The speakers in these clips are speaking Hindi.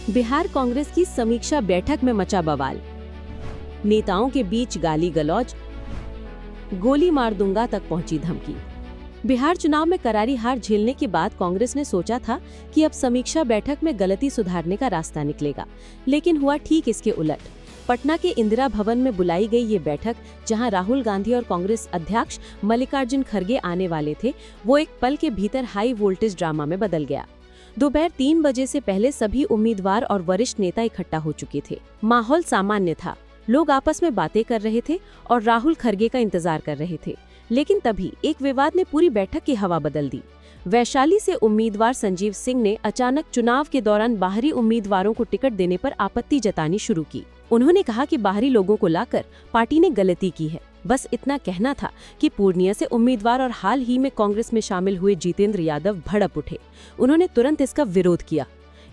बिहार कांग्रेस की समीक्षा बैठक में मचा बवाल। नेताओं के बीच गाली गलौज, गोली मार दूंगा तक पहुंची धमकी। बिहार चुनाव में करारी हार झेलने के बाद कांग्रेस ने सोचा था कि अब समीक्षा बैठक में गलती सुधारने का रास्ता निकलेगा, लेकिन हुआ ठीक इसके उलट। पटना के इंदिरा भवन में बुलाई गई ये बैठक, जहां राहुल गांधी और कांग्रेस अध्यक्ष मल्लिकार्जुन खड़गे आने वाले थे, वो एक पल के भीतर हाई वोल्टेज ड्रामा में बदल गया। दोपहर 3 बजे से पहले सभी उम्मीदवार और वरिष्ठ नेता इकट्ठा हो चुके थे। माहौल सामान्य था, लोग आपस में बातें कर रहे थे और राहुल खड़गे का इंतजार कर रहे थे। लेकिन तभी एक विवाद ने पूरी बैठक की हवा बदल दी। वैशाली से उम्मीदवार संजीव सिंह ने अचानक चुनाव के दौरान बाहरी उम्मीदवारों को टिकट देने पर आपत्ति जतानी शुरू की। उन्होंने कहा कि बाहरी लोगों को लाकर पार्टी ने गलती की है। बस इतना कहना था कि पूर्णिया से उम्मीदवार और हाल ही में कांग्रेस में शामिल हुए जितेंद्र यादव भड़क उठे। उन्होंने तुरंत इसका विरोध किया।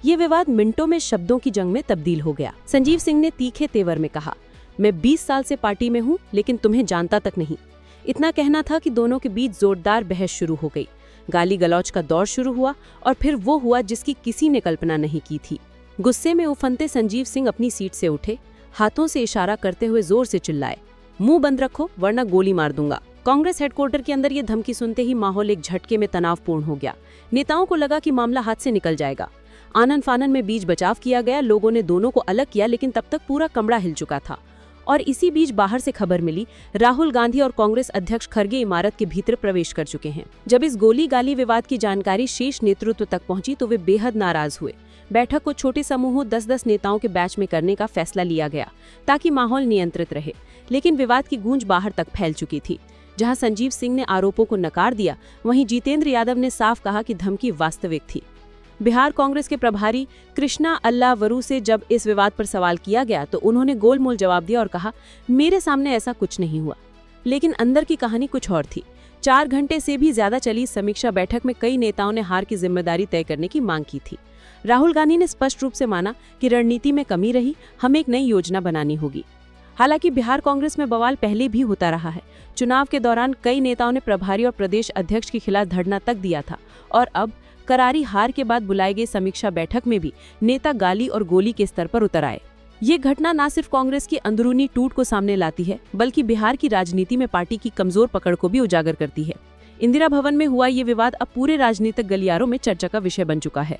ये विवाद मिनटों में शब्दों की जंग में तब्दील हो गया। संजीव सिंह ने तीखे तेवर में कहा, मैं 20 साल से पार्टी में हूँ, लेकिन तुम्हें जानता तक नहीं। इतना कहना था कि दोनों के बीच जोरदार बहस शुरू हो गई। गाली गलौज का दौर शुरू हुआ और फिर वो हुआ जिसकी किसी ने कल्पना नहीं की थी। गुस्से में उफनते संजीव सिंह अपनी सीट से उठे, हाथों से इशारा करते हुए जोर से चिल्लाए, मुंह बंद रखो वरना गोली मार दूंगा। कांग्रेस हेडक्वार्टर के अंदर ये धमकी सुनते ही माहौल एक झटके में तनावपूर्ण हो गया। नेताओं को लगा कि मामला हाथ से निकल जाएगा। आनन फानन में बीच बचाव किया गया। लोगों ने दोनों को अलग किया, लेकिन तब तक पूरा कमरा हिल चुका था। और इसी बीच बाहर से खबर मिली, राहुल गांधी और कांग्रेस अध्यक्ष खड़गे इमारत के भीतर प्रवेश कर चुके हैं। जब इस गोली गाली विवाद की जानकारी शीर्ष नेतृत्व तक पहुंची तो वे बेहद नाराज हुए। बैठक को छोटे समूहों 10-10 नेताओं के बैच में करने का फैसला लिया गया ताकि माहौल नियंत्रित रहे। लेकिन विवाद की गूंज बाहर तक फैल चुकी थी। जहां संजीव सिंह ने आरोपों को नकार दिया, वहीं जितेंद्र यादव ने साफ कहा कि धमकी वास्तविक थी। बिहार कांग्रेस के प्रभारी कृष्णा अल्लावरू से जब इस विवाद पर सवाल किया गया तो उन्होंने गोलमोल जवाब दिया और कहा, मेरे सामने ऐसा कुछ नहीं हुआ। लेकिन अंदर की कहानी कुछ और थी। 4 घंटे से भी ज्यादा चली समीक्षा बैठक में कई नेताओं ने हार की जिम्मेदारी तय करने की मांग की थी। राहुल गांधी ने स्पष्ट रूप से माना कि रणनीति में कमी रही, हमें एक नई योजना बनानी होगी। हालांकि बिहार कांग्रेस में बवाल पहले भी होता रहा है। चुनाव के दौरान कई नेताओं ने प्रभारी और प्रदेश अध्यक्ष के खिलाफ धरना तक दिया था और अब करारी हार के बाद बुलाई गई समीक्षा बैठक में भी नेता गाली और गोली के स्तर पर उतर आए। ये घटना न सिर्फ कांग्रेस की अंदरूनी टूट को सामने लाती है, बल्कि बिहार की राजनीति में पार्टी की कमजोर पकड़ को भी उजागर करती है। इंदिरा भवन में हुआ ये विवाद अब पूरे राजनीतिक गलियारों में चर्चा का विषय बन चुका है।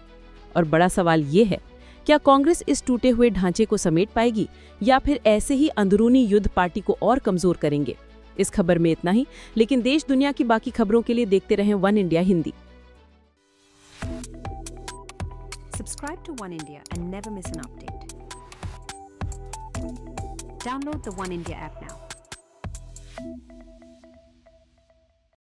और बड़ा सवाल ये है, क्या कांग्रेस इस टूटे हुए ढांचे को समेट पाएगी या फिर ऐसे ही अंदरूनी युद्ध पार्टी को और कमजोर करेंगे? इस खबर में इतना ही, लेकिन देश दुनिया की बाकी खबरों के लिए देखते रहें one India Hindi. Subscribe to One India and never miss an update. Download the One India app now.